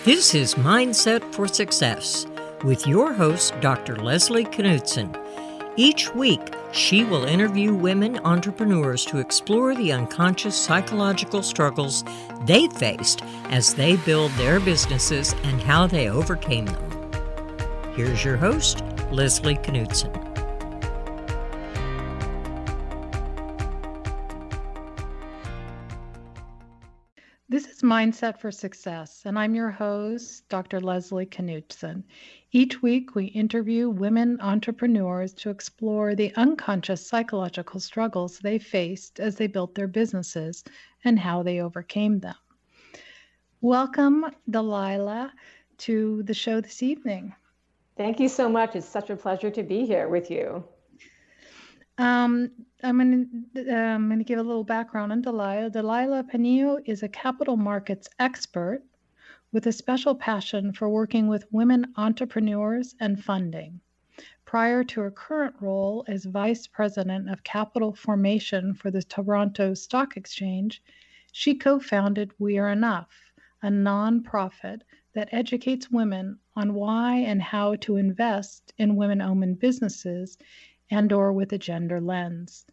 This is Mindset for Success with your host, Dr. Leslie Knutson. Each week, she will interview women entrepreneurs to explore the unconscious psychological struggles they faced as they build their businesses and how they overcame them. Here's your host, Leslie Knutson. This is Mindset for Success, and I'm your host, Dr. Leslie Knutson. Each week, we interview women entrepreneurs to explore the unconscious psychological struggles they faced as they built their businesses and how they overcame them. Welcome, Delilah, to the show this evening. Thank you so much. It's such a pleasure to be here with you. I'm going to give a little background on Delilah. Delilah Panio is a capital markets expert with a special passion for working with women entrepreneurs and funding. Prior to her current role as Vice President of Capital Formation for the Toronto Stock Exchange, she co-founded We Are Enough, a nonprofit that educates women on why and how to invest in women-owned businesses and/or with a gender lens.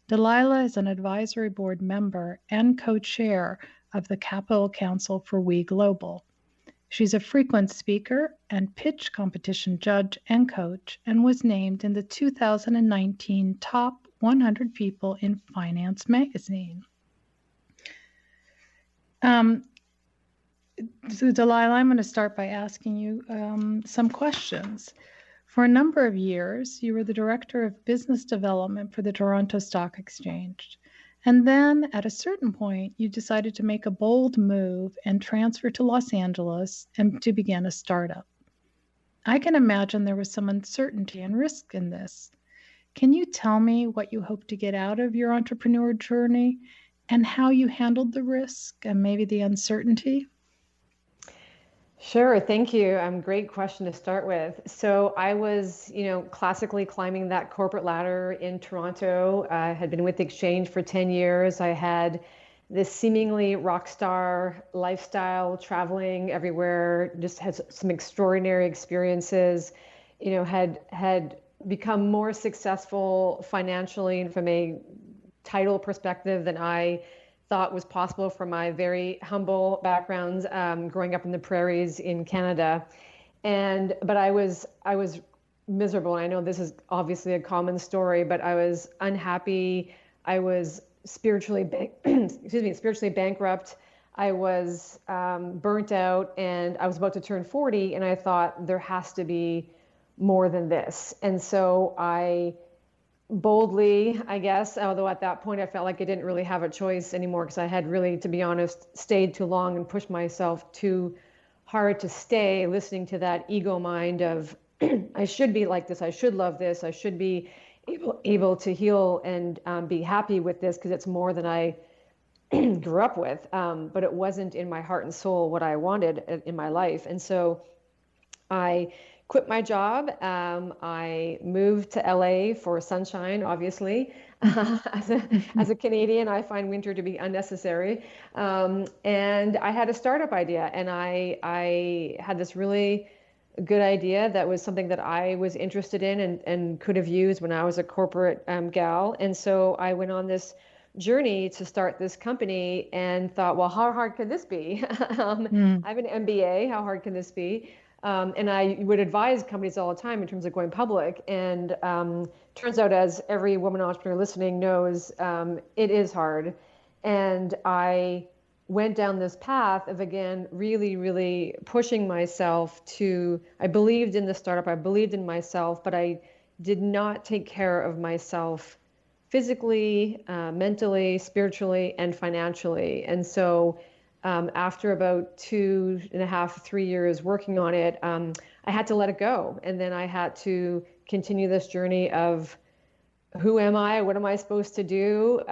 Delilah is an advisory board member and co-chair of the Capital Council for We Global. She's a frequent speaker and pitch competition judge and coach, and was named in the 2019 Top 100 People in Finance magazine. So Delilah, I'm going to start by asking you some questions. For a number of years, you were the Director of Business Development for the Toronto Stock Exchange. And then at a certain point, you decided to make a bold move and transfer to Los Angeles and to begin a startup. I can imagine there was some uncertainty and risk in this. Can you tell me what you hope to get out of your entrepreneur journey and how you handled the risk and maybe the uncertainty? Sure, thank you. Great question to start with. So I was, classically climbing that corporate ladder in Toronto. I had been with the exchange for 10 years. I had this seemingly rock star lifestyle, traveling everywhere, just had some extraordinary experiences, had become more successful financially and from a title perspective than I thought was possible from my very humble backgrounds, growing up in the prairies in Canada. But I was miserable. And I know this is obviously a common story, but I was unhappy. I was spiritually bankrupt. I was burnt out, and I was about to turn 40, and I thought there has to be more than this. And so I boldly, I guess, although at that point I felt like I didn't really have a choice anymore, because I had really, to be honest, stayed too long and pushed myself too hard to stay, listening to that ego mind of I should be like this, I should love this, I should be able to heal and be happy with this because it's more than I grew up with, but it wasn't in my heart and soul what I wanted in my life. And so I quit my job. I moved to LA for sunshine, obviously. As a Canadian, I find winter to be unnecessary. And I had a startup idea, and I had this really good idea that was something that I was interested in and could have used when I was a corporate gal. And so I went on this journey to start this company and thought, well, how hard could this be? I have an MBA. How hard can this be? And I would advise companies all the time in terms of going public. And turns out, as every woman entrepreneur listening knows, it is hard. And I went down this path of, again, really, really pushing myself I believed in the startup, I believed in myself, but I did not take care of myself physically, mentally, spiritually, and financially. And so after about 2.5, 3 years working on it, I had to let it go. And then I had to continue this journey of who am I? What am I supposed to do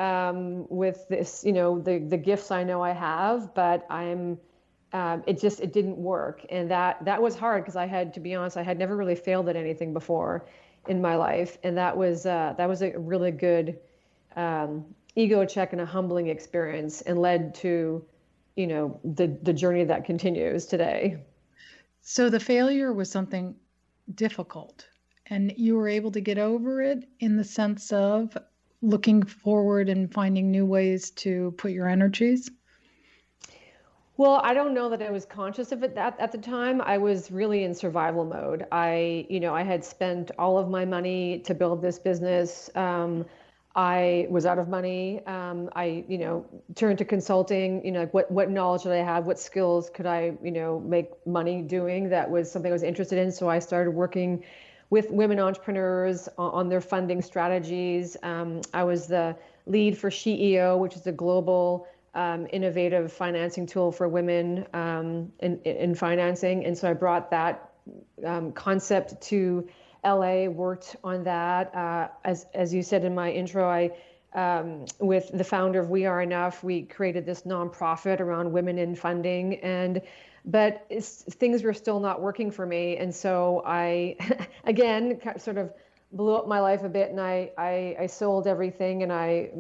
with this, the gifts I know I have, but it didn't work. And that was hard because to be honest, I had never really failed at anything before in my life. And that was a really good ego check and a humbling experience, and led to the journey that continues today. So the failure was something difficult, and you were able to get over it in the sense of looking forward and finding new ways to put your energies? Well, I don't know that I was conscious of it at the time. I was really in survival mode. I had spent all of my money to build this business. I was out of money. I turned to consulting, like what knowledge did I have? What skills could I, make money doing? That was something I was interested in. So I started working with women entrepreneurs on their funding strategies. I was the lead for SheEO, which is a global innovative financing tool for women in financing. And so I brought that concept to LA, worked on that. As you said in my intro, with the founder of We Are Enough, we created this nonprofit around women in funding. But things were still not working for me. And so I, again, sort of blew up my life a bit, and I sold everything, and I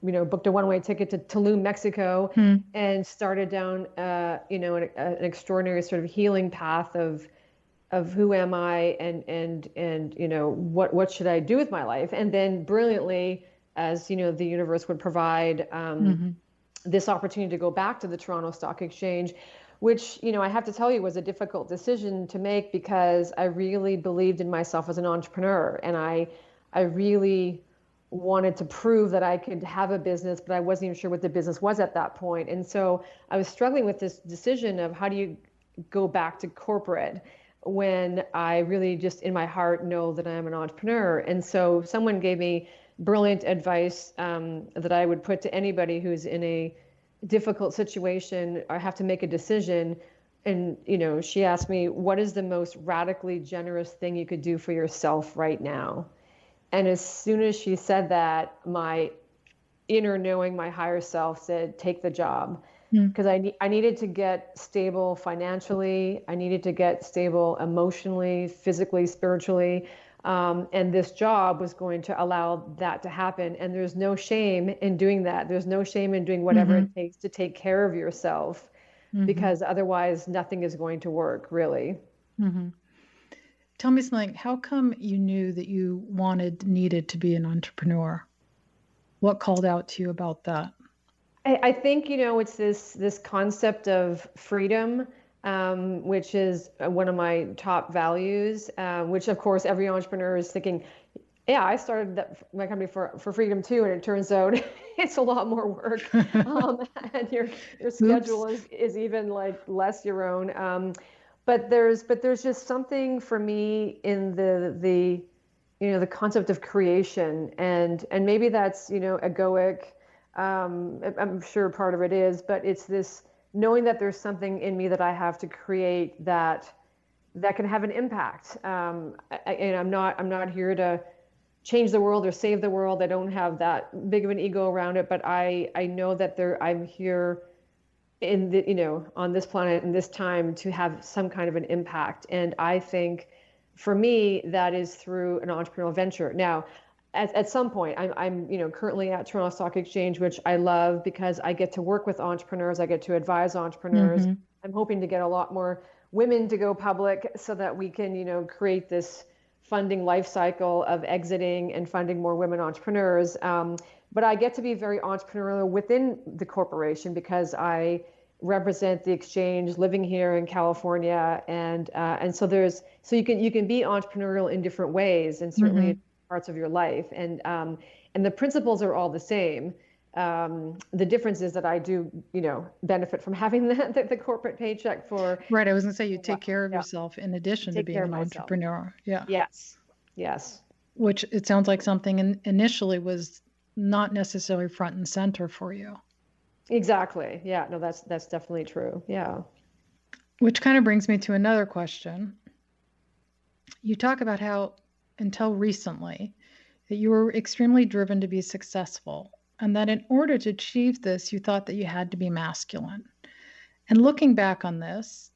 booked a one-way ticket to Tulum, Mexico, and started down, an extraordinary sort of healing path of who am I, and what should I do with my life? And then brilliantly, as the universe would provide this opportunity to go back to the Toronto Stock Exchange, which I have to tell you was a difficult decision to make, because I really believed in myself as an entrepreneur, and I really wanted to prove that I could have a business, but I wasn't even sure what the business was at that point. And so I was struggling with this decision of how do you go back to corporate when I really just in my heart know that I'm an entrepreneur. And so someone gave me brilliant advice that I would put to anybody who's in a difficult situation or have to make a decision. And, she asked me, what is the most radically generous thing you could do for yourself right now? And as soon as she said that, my inner knowing, my higher self said, take the job. Because I needed to get stable financially. I needed to get stable emotionally, physically, spiritually. And this job was going to allow that to happen. And there's no shame in doing that. There's no shame in doing whatever it takes to take care of yourself, because otherwise nothing is going to work, really. Tell me something. How come you knew that you needed to be an entrepreneur? What called out to you about that? I think, it's this concept of freedom, which is one of my top values, which of course every entrepreneur is thinking, yeah, I started my company for freedom too. And it turns out it's a lot more work. And your schedule is even like less your own. But there's just something for me in the concept of creation, and maybe that's, egoic. I'm sure part of it is, but it's this knowing that there's something in me that I have to create that can have an impact. And I'm not here to change the world or save the world. I don't have that big of an ego around it, but I know that I'm here in on this planet in this time to have some kind of an impact. And I think for me, that is through an entrepreneurial venture. Now, at some point, I'm currently at Toronto Stock Exchange, which I love because I get to work with entrepreneurs. I get to advise entrepreneurs. I'm hoping to get a lot more women to go public so that we can, create this funding life cycle of exiting and funding more women entrepreneurs. But I get to be very entrepreneurial within the corporation because I represent the exchange living here in California. And so you can be entrepreneurial in different ways, and certainly in parts of your life. And the principles are all the same. The difference is that I do, benefit from having the corporate paycheck for. Right. I was going to say you take care of yourself in addition to being an entrepreneur. Yeah. Yes. Which it sounds like something initially was not necessarily front and center for you. Exactly. Yeah. No, that's definitely true. Yeah. Which kind of brings me to another question. You talk about how until recently that you were extremely driven to be successful, and that in order to achieve this, you thought that you had to be masculine. And looking back on this,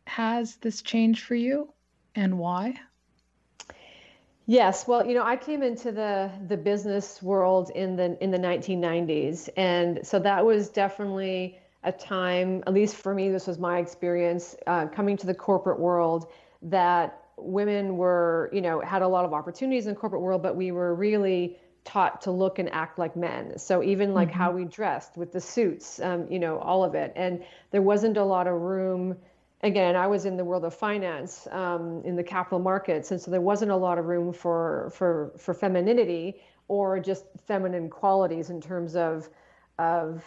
has this changed for you, and why? Yes. Well, I came into the business world in the 1990s. And so that was definitely a time, at least for me, this was my experience, coming to the corporate world, that women were, had a lot of opportunities in the corporate world, but we were really taught to look and act like men. So even like how we dressed with the suits, all of it. And there wasn't a lot of room. Again, I was in the world of finance, in the capital markets, and so there wasn't a lot of room for femininity or just feminine qualities in terms of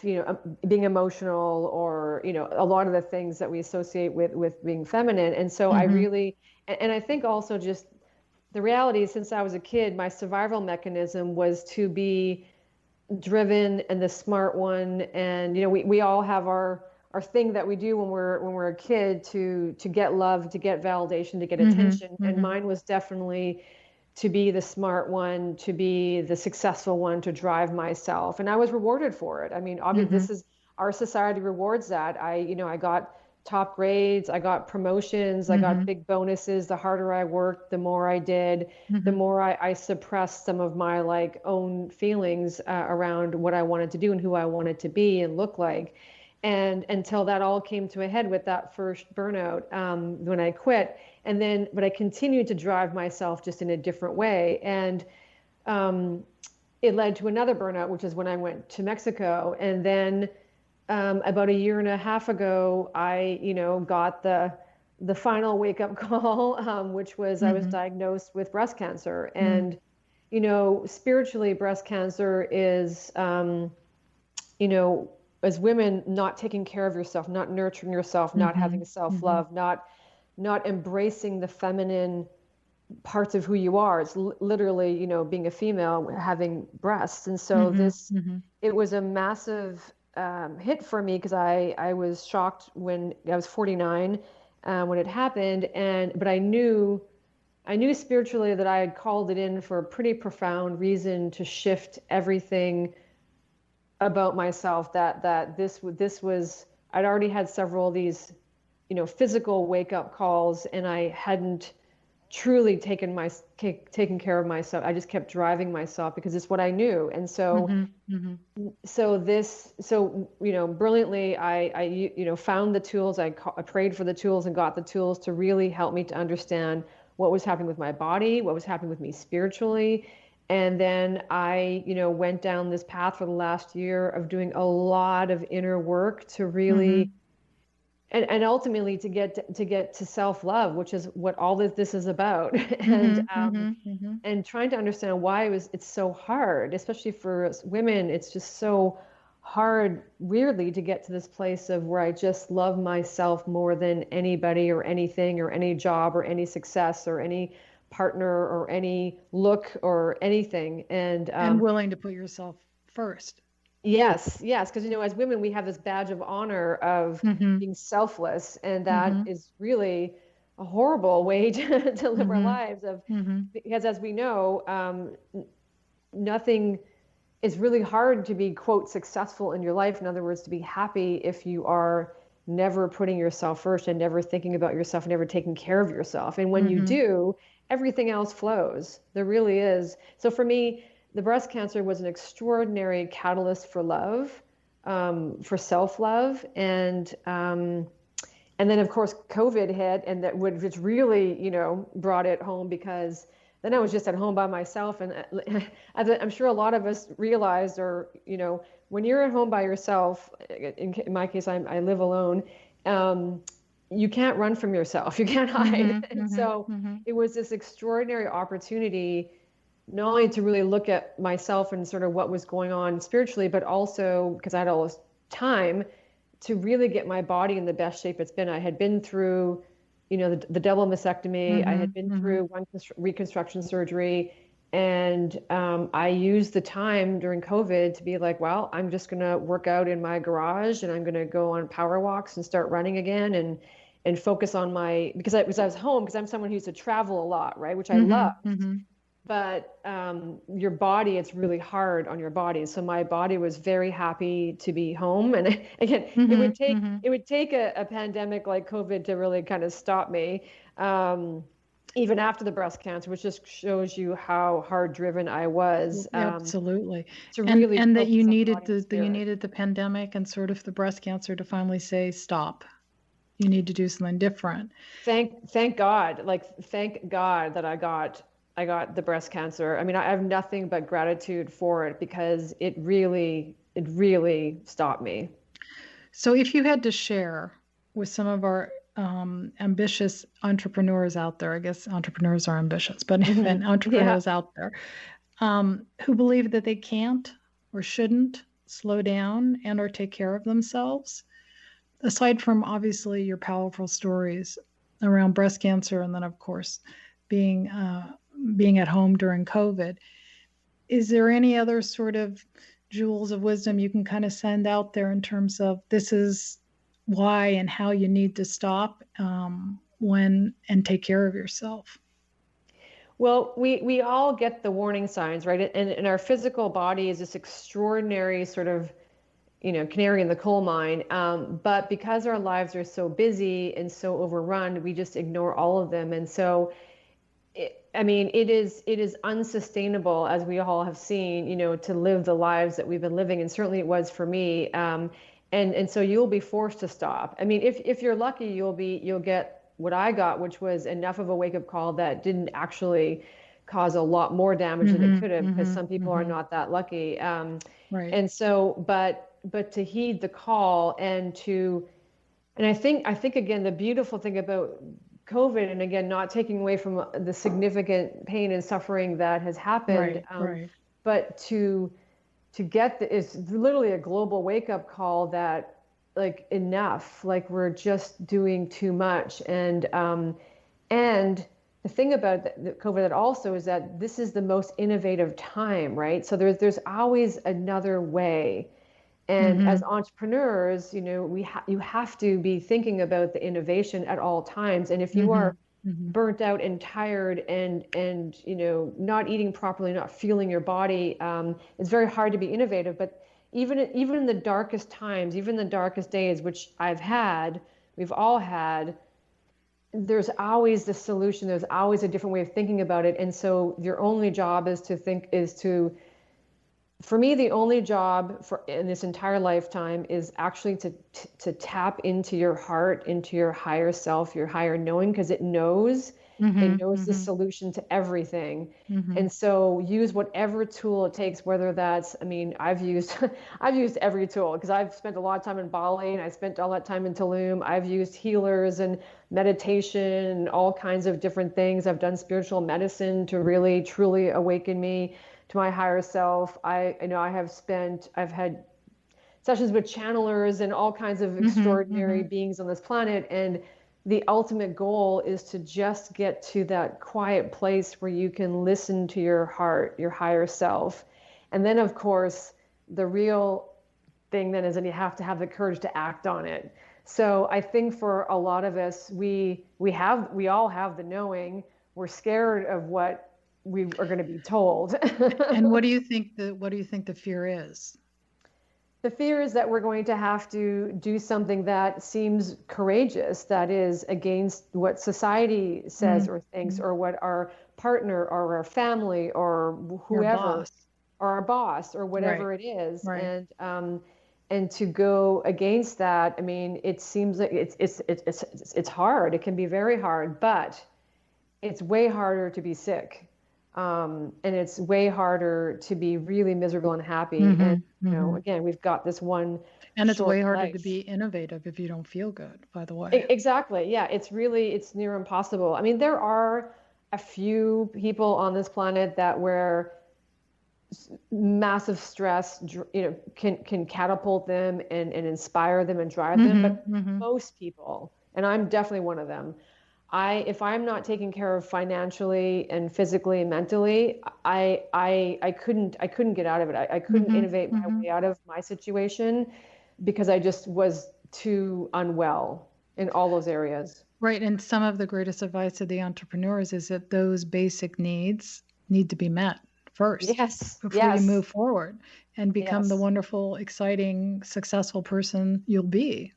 being emotional, or a lot of the things that we associate with being feminine. And so I really, and I think also just the reality is, since I was a kid, my survival mechanism was to be driven and the smart one. And we all have our thing that we do when we're a kid to get love, to get validation, to get attention. And mine was definitely to be the smart one, to be the successful one, to drive myself. And I was rewarded for it. I mean, obviously, this is, our society rewards that. I got top grades, I got promotions, I got big bonuses. The harder I worked, the more I did, the more I suppressed some of my own feelings around what I wanted to do and who I wanted to be and look like. And until that all came to a head with that first burnout, when I quit. And then, but I continued to drive myself just in a different way. And it led to another burnout, which is when I went to Mexico. And then about a year and a half ago, I, got the final wake up call, which was I was diagnosed with breast cancer. And, spiritually, breast cancer is, as women, not taking care of yourself, not nurturing yourself, not having self-love, not embracing the feminine parts of who you are. It's literally, being a female, having breasts. And so it was a massive hit for me, because I was shocked when I was 49 when it happened. But I knew spiritually that I had called it in for a pretty profound reason, to shift everything about myself, that this was, I'd already had several of these, physical wake up calls, and I hadn't truly taken care of myself. I just kept driving myself because it's what I knew. And so, brilliantly, I found the tools. I prayed for the tools and got the tools to really help me to understand what was happening with my body, what was happening with me spiritually. And then I, went down this path for the last year of doing a lot of inner work to really, and ultimately to get to self-love, which is what all this is about. And trying to understand why it's so hard, especially for us women. It's just so hard, weirdly, to get to this place of where I just love myself more than anybody or anything or any job or any success or any partner or any look or anything. And willing to put yourself first. Yes. Because, as women, we have this badge of honor of being selfless. And that is really a horrible way to live our lives. Because as we know, nothing is really hard to be, quote, successful in your life. In other words, to be happy, if you are never putting yourself first and never thinking about yourself and never taking care of yourself. And when you do, everything else flows. There really is. So for me, the breast cancer was an extraordinary catalyst for love, for self-love. And then, of course, COVID hit, and which really, brought it home, because then I was just at home by myself. And I'm sure a lot of us realized, or, when you're at home by yourself, in my case, I live alone, you can't run from yourself. You can't hide. And so it was this extraordinary opportunity, not only to really look at myself and sort of what was going on spiritually, but also because I had all this time to really get my body in the best shape it's been. I had been through, the double mastectomy. I had been through one reconstruction surgery. And I used the time during COVID to be like, well, I'm just going to work out in my garage, and I'm going to go on power walks and start running again, and focus on because I was home, because I'm someone who used to travel a lot, right? Which I love. But your body, it's really hard on your body. So my body was very happy to be home. And again, it would take a pandemic like COVID to really kind of stop me. even after the breast cancer, which just shows you how hard driven I was. Absolutely. To And really that you focus on needed body and you spirit. needed the pandemic and sort of the breast cancer to finally say, stop. You need to do something different. Thank God, thank God that I got the breast cancer. I mean, I have nothing but gratitude for it because it really stopped me. So if you had to share with some of our ambitious entrepreneurs out there, I guess entrepreneurs are ambitious, but even Yeah. entrepreneurs out there who believe that they can't or shouldn't slow down and or take care of themselves, aside from obviously your powerful stories around breast cancer and then of course being at home during COVID, is there any other sort of jewels of wisdom you can kind of send out there in terms of this is why and how you need to stop when and take care of yourself? Well, we all get the warning signs, right? And our physical body is this extraordinary sort of, canary in the coal mine. But because our lives are so busy and so overrun, we just ignore all of them. And so, I mean, it is unsustainable, as we all have seen, to live the lives that we've been living, and certainly it was for me. And so you'll be forced to stop. I mean, if you're lucky, you'll get what I got, which was enough of a wake up call that didn't actually cause a lot more damage than it could have, because some people are not that lucky. Right. And so, but to heed the call and I think again, the beautiful thing about COVID, and again, not taking away from the significant pain and suffering that has happened, Right. but to get it's literally a global wake up call that enough, we're just doing too much. And the thing about the COVID that also is that this is the most innovative time, right? So there's always another way. And as entrepreneurs, you have to be thinking about the innovation at all times. And if you are burnt out and tired and not eating properly, not feeling your body, it's very hard to be innovative. But even in the darkest times, even the darkest days, which we've all had, there's always the solution. There's always a different way of thinking about it. And so your only job for me, the only job in this entire lifetime is actually to tap into your heart, into your higher self, your higher knowing, because it knows the solution to everything. And so use whatever tool it takes, whether that's, I mean, I've used every tool, because I've spent a lot of time in Bali and I spent all that time in Tulum. I've used healers and meditation and all kinds of different things. I've done spiritual medicine to really truly awaken me to my higher self. I've had sessions with channelers and all kinds of extraordinary beings on this planet. And the ultimate goal is to just get to that quiet place where you can listen to your heart, your higher self. And then, of course, the real thing then is that you have to have the courage to act on it. So I think for a lot of us, we all have the knowing. We're scared of what we are going to be told. And what do you think the fear is? The fear is that we're going to have to do something that seems courageous, that is against what society says or thinks, or what our partner or our family or whoever, or our boss or whatever it is. Right. And to go against that, I mean, it seems like it's hard. It can be very hard, but it's way harder to be sick. And it's way harder to be really miserable and happy. And, again, we've got this one And it's way harder life. to be innovative if you don't feel good, by the way. Exactly. Yeah. It's near impossible. I mean, there are a few people on this planet where massive stress, can catapult them and inspire them and drive them. But most people, and I'm definitely one of them, if I'm not taken care of financially and physically and mentally, I couldn't get out of it. I couldn't innovate my way out of my situation because I just was too unwell in all those areas. Right. And some of the greatest advice to the entrepreneurs is that those basic needs need to be met first. Yes. Before you move forward and become the wonderful, exciting, successful person you'll be.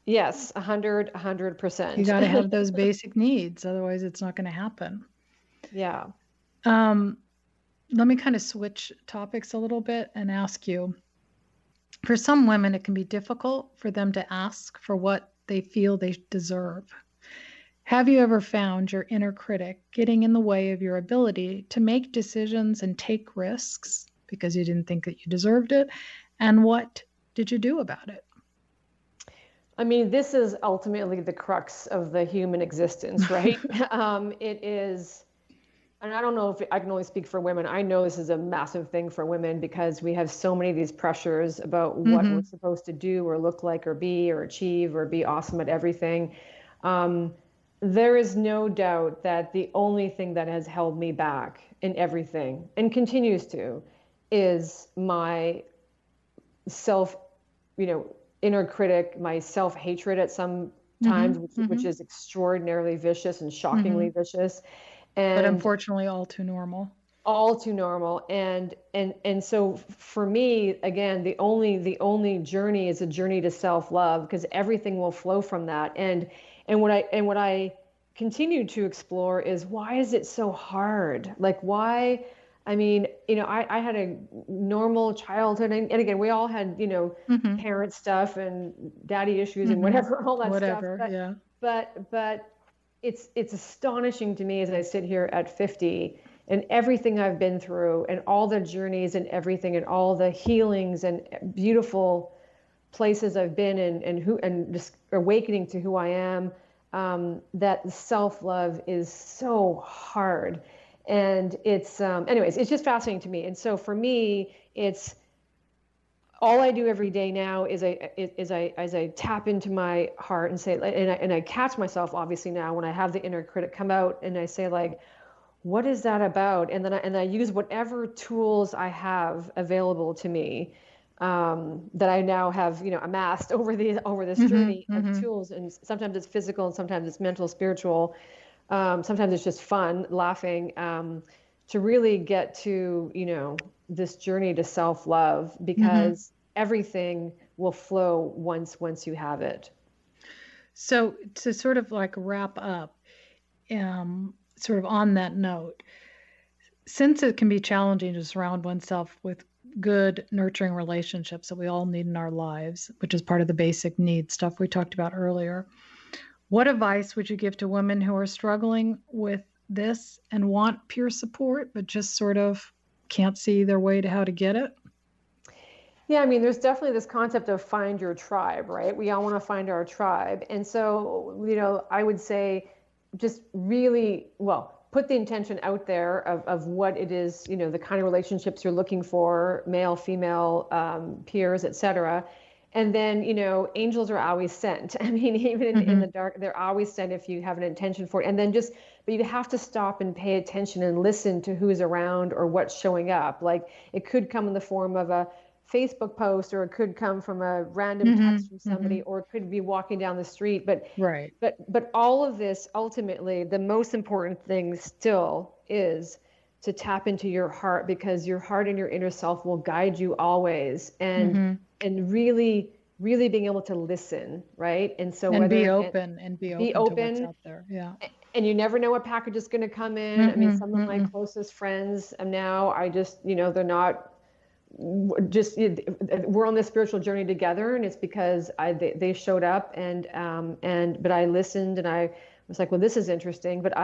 Yes, 100%. You got to have those basic needs. Otherwise, it's not going to happen. Yeah. Let me kind of switch topics a little bit and ask you, for some women, it can be difficult for them to ask for what they feel they deserve. Have you ever found your inner critic getting in the way of your ability to make decisions and take risks because you didn't think that you deserved it? And what did you do about it? I mean, this is ultimately the crux of the human existence, right? It is, and I don't know if I can only speak for women. I know this is a massive thing for women because we have so many of these pressures about what we're supposed to do or look like or be or achieve or be awesome at everything. There is no doubt that the only thing that has held me back in everything and continues to is my self, inner critic, my self-hatred at some times, which is extraordinarily vicious and shockingly vicious. But unfortunately, all too normal. All too normal. And so for me, again, the only journey is a journey to self-love, because everything will flow from that. And what I continue to explore is, why is it so hard? Like, why? I mean, I had a normal childhood, and again, we all had, parent stuff and daddy issues and whatever, all that stuff. But it's astonishing to me as I sit here at 50 and everything I've been through and all the journeys and everything and all the healings and beautiful places I've been in, and just awakening to who I am, that self-love is so hard. And it's, anyways, it's just fascinating to me. And so for me, it's all I do every day now is I tap into my heart and say, and I catch myself obviously now when I have the inner critic come out, and I say, like, what is that about? And then I use whatever tools I have available to me, that I now have, amassed over this journey of tools. And sometimes it's physical, and sometimes it's mental, spiritual. Sometimes it's just fun, laughing, to really get to, this journey to self-love, because everything will flow once you have it. So to sort of like wrap up, sort of on that note, since it can be challenging to surround oneself with good, nurturing relationships that we all need in our lives, which is part of the basic needs stuff we talked about earlier, what advice would you give to women who are struggling with this and want peer support, but just sort of can't see their way to how to get it? Yeah, I mean, there's definitely this concept of find your tribe, right? We all want to find our tribe. And so, I would say just really, put the intention out there of what it is, the kind of relationships you're looking for, male, female, peers, etc. And then, angels are always sent. I mean, even in the dark, they're always sent if you have an intention for it. And then but you have to stop and pay attention and listen to who's around or what's showing up. Like, it could come in the form of a Facebook post, or it could come from a random text from somebody, or it could be walking down the street. But all of this, ultimately, the most important thing still is to tap into your heart, because your heart and your inner self will guide you always. And really being able to listen, right? And so be open to what's out there. Yeah. And you never know what package is going to come in. I mean, some of my closest friends now, I just, they're not just, we're on this spiritual journey together, and it's because they showed up, but I listened, and I was like, well, this is interesting. But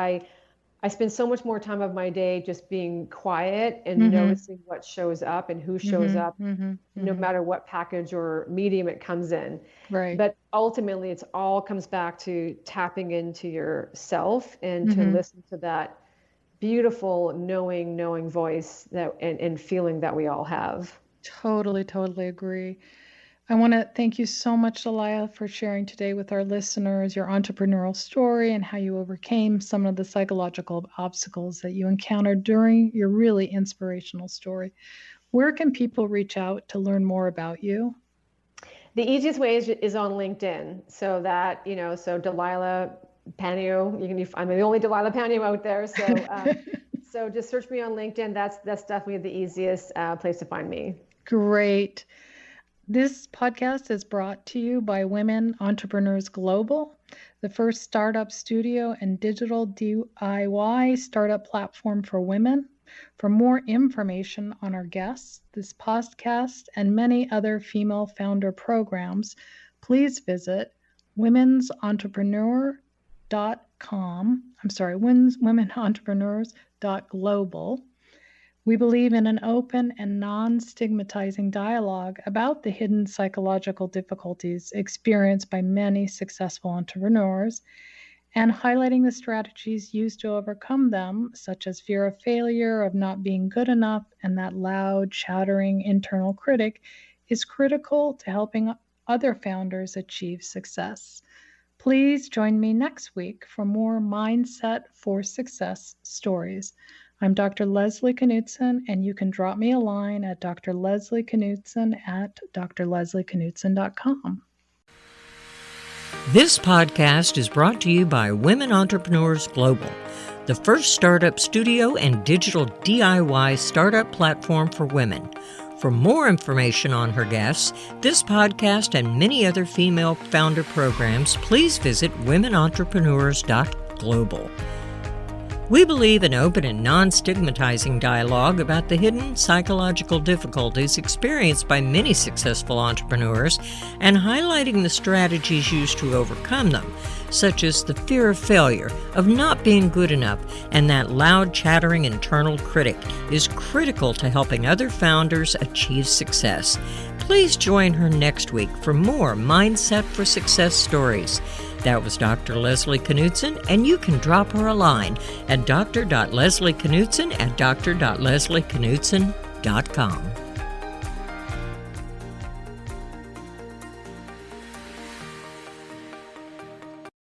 I spend so much more time of my day just being quiet and noticing what shows up and who shows up, no matter what package or medium it comes in. Right. But ultimately, it's all comes back to tapping into yourself and to listen to that beautiful knowing voice that and feeling that we all have. Totally agree. I want to thank you so much, Delilah, for sharing today with our listeners your entrepreneurial story and how you overcame some of the psychological obstacles that you encountered during your really inspirational story. Where can people reach out to learn more about you? The easiest way is on LinkedIn. So that, so Delilah Panio, I'm the only Delilah Panio out there. So, so just search me on LinkedIn. That's definitely the easiest place to find me. Great. This podcast is brought to you by Women Entrepreneurs Global, the first startup studio and digital DIY startup platform for women. For more information on our guests, this podcast, and many other female founder programs, please visit womenentrepreneurs.global. We believe in an open and non-stigmatizing dialogue about the hidden psychological difficulties experienced by many successful entrepreneurs and highlighting the strategies used to overcome them, such as fear of failure, of not being good enough, and that loud, chattering internal critic is critical to helping other founders achieve success. Please join me next week for more Mindset for Success stories. I'm Dr. Leslie Knutson, and you can drop me a line at drleslieKnutson@drleslieKnutson.com. This podcast is brought to you by Women Entrepreneurs Global, the first startup studio and digital DIY startup platform for women. For more information on her guests, this podcast, and many other female founder programs, please visit womenentrepreneurs.global. We believe in open and non-stigmatizing dialogue about the hidden psychological difficulties experienced by many successful entrepreneurs and highlighting the strategies used to overcome them, such as the fear of failure, of not being good enough, and that loud, chattering internal critic is critical to helping other founders achieve success. Please join her next week for more Mindset for Success stories. That was Dr. Leslie Knutson, and you can drop her a line at dr.leslieknutson@dr.leslieknutson.com.